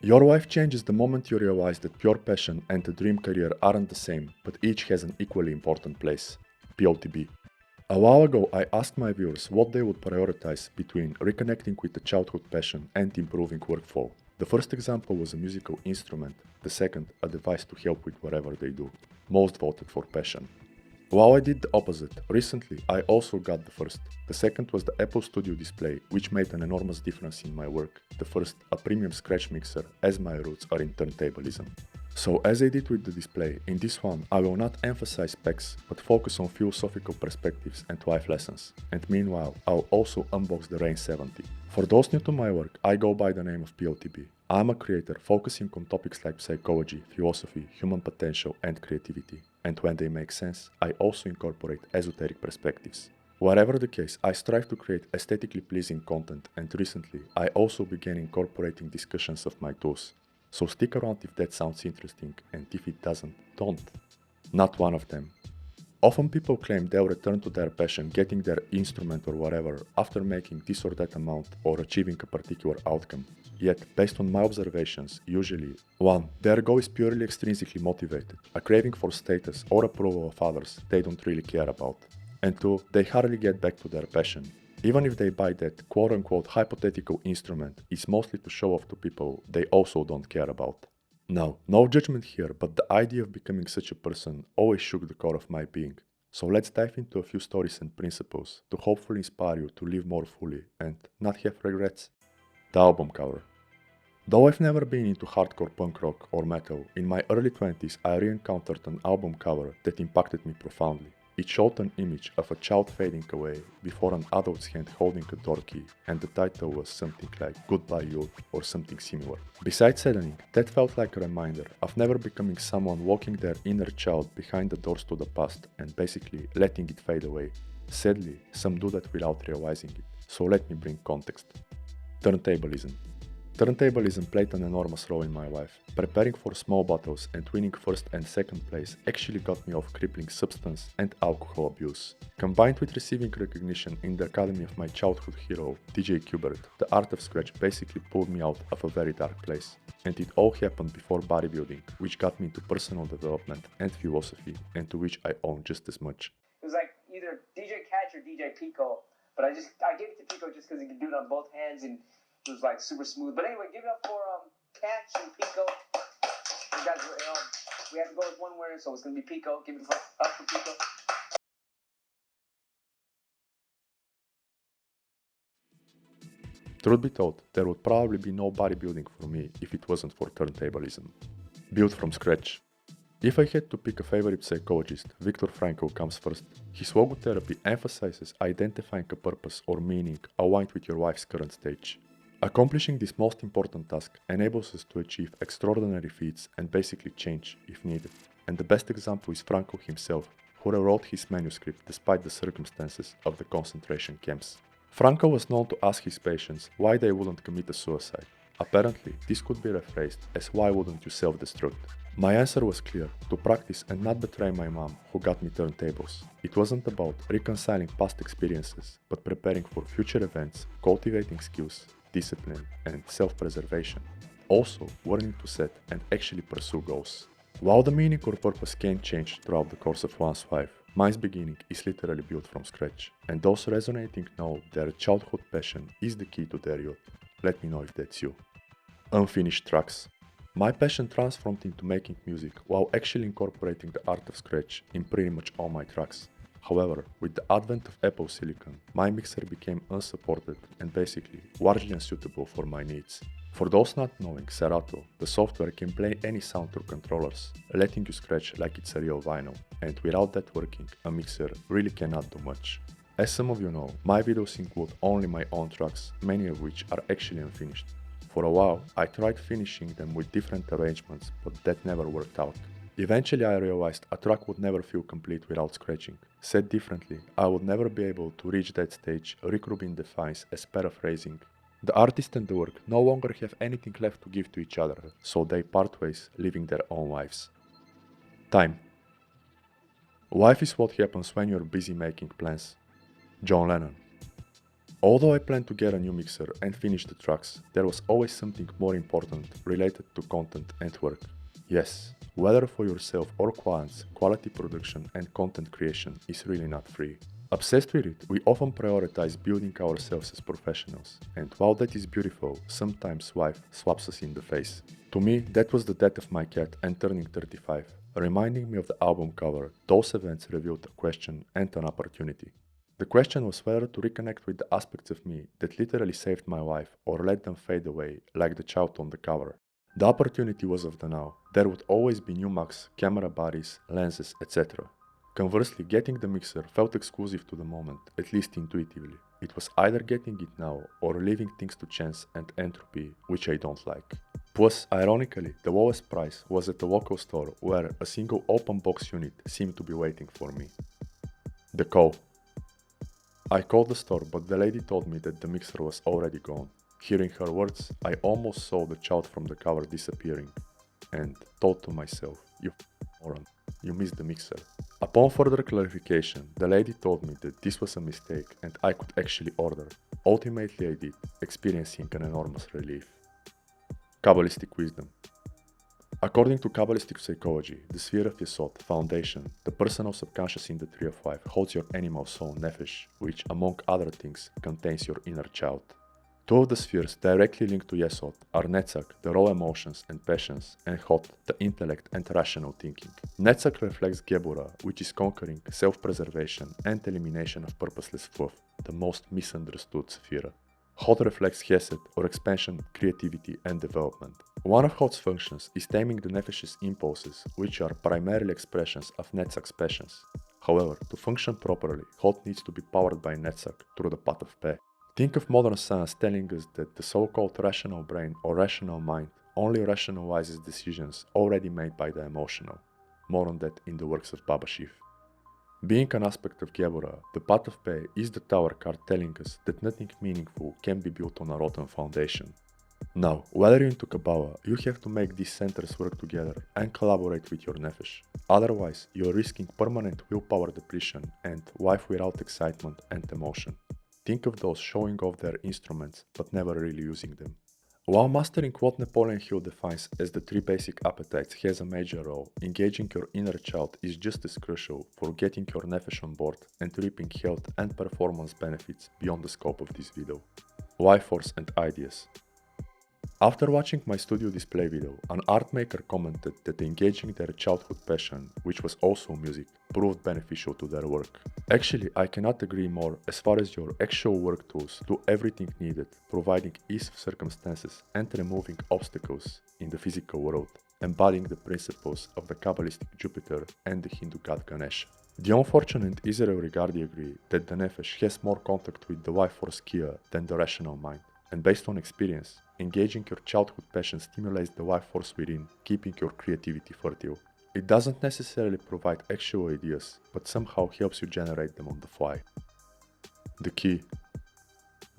Your life changes the moment you realize that pure passion and a dream career aren't the same, but each has an equally important place. POTB. A while ago, I asked my viewers what they would prioritize between reconnecting with a childhood passion and improving workflow. The first example was a musical instrument, the second, a device to help with whatever they do. Most voted for passion. While I did the opposite, recently I also got the first. The second was the Apple Studio display, which made an enormous difference in my work. The first, a premium scratch mixer, as my roots are in turntablism. So as I did with the display, in this one I will not emphasize specs, but focus on philosophical perspectives and life lessons. And meanwhile, I'll also unbox the Rane 70. For those new to my work, I go by the name of POTB. I'm a creator focusing on topics like psychology, philosophy, human potential and creativity. And when they make sense, I also incorporate esoteric perspectives. Whatever the case, I strive to create aesthetically pleasing content, and recently I also began incorporating discussions of my tools. So stick around if that sounds interesting, and if it doesn't, don't. Not one of them. Often people claim they'll return to their passion, getting their instrument or whatever, after making this or that amount or achieving a particular outcome. Yet, based on my observations, usually 1. Their goal is purely extrinsically motivated, a craving for status or approval of others they don't really care about. And 2. They hardly get back to their passion. Even if they buy that quote-unquote hypothetical instrument, it's mostly to show off to people they also don't care about. Now, no judgment here, but the idea of becoming such a person always shook the core of my being. So let's dive into a few stories and principles to hopefully inspire you to live more fully and not have regrets. The album cover. Though I've never been into hardcore punk rock or metal, in my early 20s I re-encountered an album cover that impacted me profoundly. It showed an image of a child fading away before an adult's hand holding a door key, and the title was something like Goodbye Youth or something similar. Besides saddening, that felt like a reminder of never becoming someone walking their inner child behind the doors to the past and basically letting it fade away. Sadly, some do that without realizing it, so let me bring context. Turntablism. Turntablism played an enormous role in my life. Preparing for small battles and winning first and second place actually got me off crippling substance and alcohol abuse. Combined with receiving recognition in the academy of my childhood hero, DJ Qbert, the art of scratch basically pulled me out of a very dark place. And it all happened before bodybuilding, which got me into personal development and philosophy, and to which I own just as much. It was like either DJ Catch or DJ Pico, but I gave it to Pico just because he could do it on both hands and it was like super smooth. But anyway, give it up for Catch and Pico. You guys were, we had to go with one word, so it's gonna be Pico. Give it up for Pico. Truth be told, there would probably be no bodybuilding for me if it wasn't for turntablism. Built from scratch. If I had to pick a favorite psychologist, Viktor Frankl comes first. His logotherapy emphasizes identifying a purpose or meaning aligned with your life's current stage. Accomplishing this most important task enables us to achieve extraordinary feats and basically change if needed. And the best example is Frankl himself, who rewrote his manuscript despite the circumstances of the concentration camps. Frankl was known to ask his patients why they wouldn't commit a suicide. Apparently, this could be rephrased as why wouldn't you self-destruct? My answer was clear: to practice and not betray my mom, who got me turntables. It wasn't about reconciling past experiences, but preparing for future events, cultivating skills, discipline, and self-preservation. Also, learning to set and actually pursue goals. While the meaning or purpose can change throughout the course of one's life, mine's beginning is literally built from scratch, and those resonating know their childhood passion is the key to their youth. Let me know if that's you. Unfinished tracks. My passion transformed into making music while actually incorporating the art of scratch in pretty much all my tracks. However, with the advent of Apple Silicon, my mixer became unsupported and basically largely unsuitable for my needs. For those not knowing, Serato, the software can play any sound through controllers, letting you scratch like it's a real vinyl, and without that working, a mixer really cannot do much. As some of you know, my videos include only my own tracks, many of which are actually unfinished. For a while, I tried finishing them with different arrangements, but that never worked out. Eventually I realized a track would never feel complete without scratching. Said differently, I would never be able to reach that stage Rick Rubin defines as paraphrasing. The artist and the work no longer have anything left to give to each other, so they part ways, living their own lives. Time. Life is what happens when you're busy making plans. John Lennon. Although I planned to get a new mixer and finish the tracks, there was always something more important related to content and work. Yes, whether for yourself or clients, quality production and content creation is really not free. Obsessed with it, we often prioritize building ourselves as professionals, and while that is beautiful, sometimes life slaps us in the face. To me, that was the death of my cat and turning 35, reminding me of the album cover. Those events revealed a question and an opportunity. The question was whether to reconnect with the aspects of me that literally saved my life or let them fade away like the child on the cover. The opportunity was of the now. There would always be new mics, camera bodies, lenses, etc. Conversely, getting the mixer felt exclusive to the moment, at least intuitively. It was either getting it now or leaving things to chance and entropy, which I don't like. Plus, ironically, the lowest price was at the local store where a single open box unit seemed to be waiting for me. The call. I called the store, but the lady told me that the mixer was already gone. Hearing her words, I almost saw the child from the cover disappearing, and thought to myself, you moron, you missed the mixer. Upon further clarification, the lady told me that this was a mistake and I could actually order. Ultimately I did, experiencing an enormous relief. Qabalistic Wisdom. According to Qabalistic psychology, the sphere of Yesod, foundation, the personal subconscious in the Tree of Life, holds your animal soul nefesh, which, among other things, contains your inner child. Two of the spheres directly linked to Yesod are Netzach, the raw emotions and passions, and Hod, the intellect and rational thinking. Netzach reflects Gebura, which is conquering, self-preservation, and elimination of purposeless fluff, the most misunderstood sphere. Hod reflects Chesed, or expansion, creativity, and development. One of Hod's functions is taming the nefesh's impulses, which are primarily expressions of Netzach's passions. However, to function properly, Hod needs to be powered by Netzach through the path of Peh. Think of modern science telling us that the so-called rational brain or rational mind only rationalizes decisions already made by the emotional. More on that in the works of Baba Shiv. Being an aspect of Gebura, the path of Peh is the tower card telling us that nothing meaningful can be built on a rotten foundation. Now, whether you're into Kabbalah, you have to make these centers work together and collaborate with your nefesh. Otherwise, you're risking permanent willpower depletion and life without excitement and emotion. Think of those showing off their instruments but never really using them. While mastering what Napoleon Hill defines as the three basic appetites has a major role, engaging your inner child is just as crucial for getting your nefesh on board and reaping health and performance benefits beyond the scope of this video. Life force and ideas. After watching my studio display video, an art maker commented that engaging their childhood passion, which was also music, proved beneficial to their work. Actually, I cannot agree more as far as your actual work tools do everything needed, providing ease of circumstances and removing obstacles in the physical world, embodying the principles of the Kabbalistic Jupiter and the Hindu god Ganesha. The unfortunate Israel Rigardi agree that the nefesh has more contact with the life force Kia than the rational mind. And based on experience, engaging your childhood passion stimulates the life force within, keeping your creativity fertile. It doesn't necessarily provide actual ideas, but somehow helps you generate them on the fly. The key.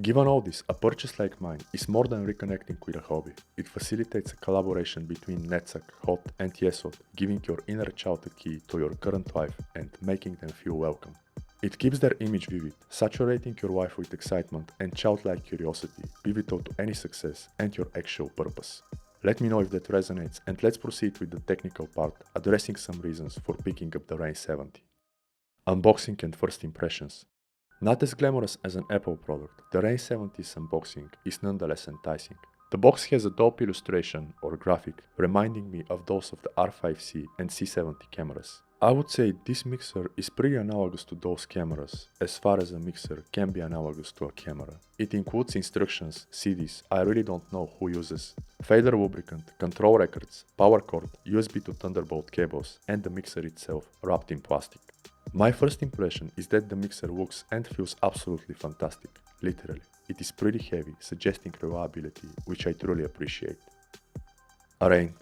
Given all this, a purchase like mine is more than reconnecting with a hobby. It facilitates a collaboration between Netzach, Hod, and Yesod, giving your inner child a key to your current life and making them feel welcome. It keeps their image vivid, saturating your life with excitement and childlike curiosity, pivotal to any success and your actual purpose. Let me know if that resonates, and let's proceed with the technical part, addressing some reasons for picking up the Rane 70. Unboxing and first impressions. Not as glamorous as an Apple product, the Rane 70's unboxing is nonetheless enticing. The box has a dope illustration or graphic reminding me of those of the R5C and C70 cameras. I would say this mixer is pretty analogous to those cameras, as far as a mixer can be analogous to a camera. It includes instructions, CDs, I really don't know who uses, fader lubricant, control records, power cord, USB to Thunderbolt cables, and the mixer itself wrapped in plastic. My first impression is that the mixer looks and feels absolutely fantastic, literally. It is pretty heavy, suggesting reliability, which I truly appreciate. Rane.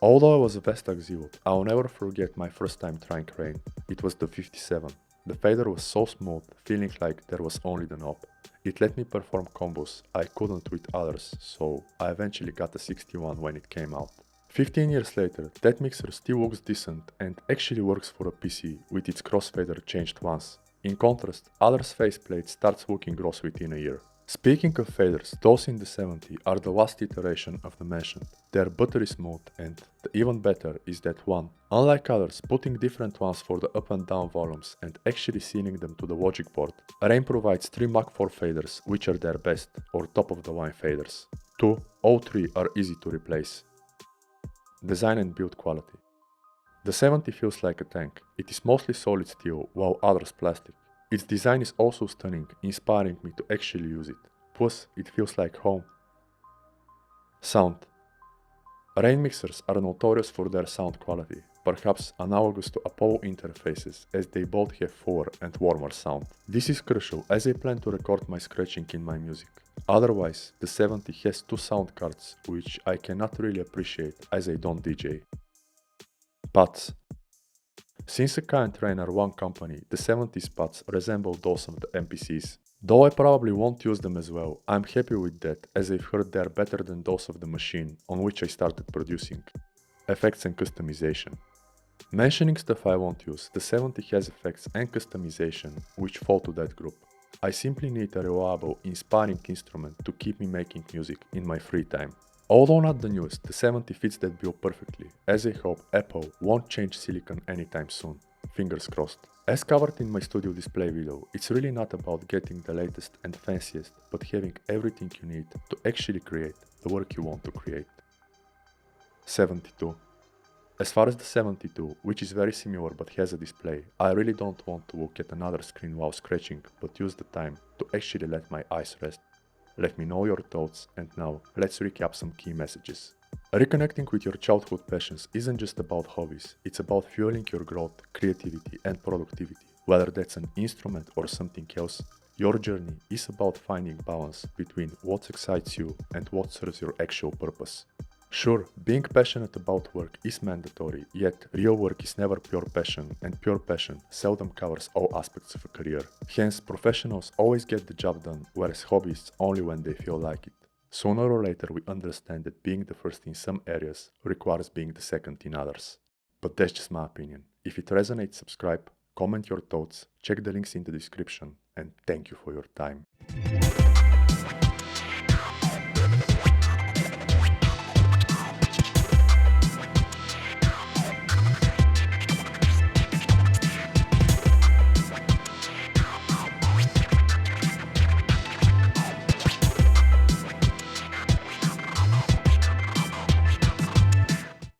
Although I was a Vestag zealot, I will never forget my first time trying Rane. It was the 57. The fader was so smooth, feeling like there was only the knob. It let me perform combos I couldn't with others, so I eventually got a 61 when it came out. 15 years later, that mixer still looks decent and actually works for a PC with its crossfader changed once. In contrast, others' faceplate starts looking gross within a year. Speaking of faders, those in the 70 are the last iteration of the mentioned. They are buttery smooth, and the even better is that one, unlike others putting different ones for the up and down volumes and actually sending them to the logic board, Rane provides 3 Mach 4 faders which are their best or top of the line faders. 2, all 3 are easy to replace. Design and build quality. The 70 feels like a tank. It is mostly solid steel while others plastic. Its design is also stunning, inspiring me to actually use it. Plus, it feels like home. Sound. Rane mixers are notorious for their sound quality, perhaps analogous to Apollo interfaces as they both have fuller and warmer sound. This is crucial as I plan to record my scratching in my music. Otherwise, the 70 has 2 sound cards which I cannot really appreciate as I don't DJ. Pads. Since Akai and Rane are one company, the 70's pads resemble those of the MPCs. Though I probably won't use them as well, I'm happy with that as I've heard they are better than those of the machine on which I started producing. Effects and customization. Mentioning stuff I won't use, the 70 has effects and customization which fall to that group. I simply need a reliable, inspiring instrument to keep me making music in my free time. Although not the newest, the 70 fits that bill perfectly, as I hope Apple won't change silicon anytime soon. Fingers crossed. As covered in my studio display video, it's really not about getting the latest and fanciest, but having everything you need to actually create the work you want to create. 72. As far as the 72, which is very similar but has a display, I really don't want to look at another screen while scratching, but use the time to actually let my eyes rest. Let me know your thoughts, and now let's recap some key messages. Reconnecting with your childhood passions isn't just about hobbies, it's about fueling your growth, creativity and productivity. Whether that's an instrument or something else, your journey is about finding balance between what excites you and what serves your actual purpose. Sure, being passionate about work is mandatory, yet real work is never pure passion, and pure passion seldom covers all aspects of a career. Hence, professionals always get the job done, whereas hobbyists only when they feel like it. Sooner or later we understand that being the first in some areas requires being the second in others. But that's just my opinion. If it resonates, subscribe, comment your thoughts, check the links in the description, and thank you for your time.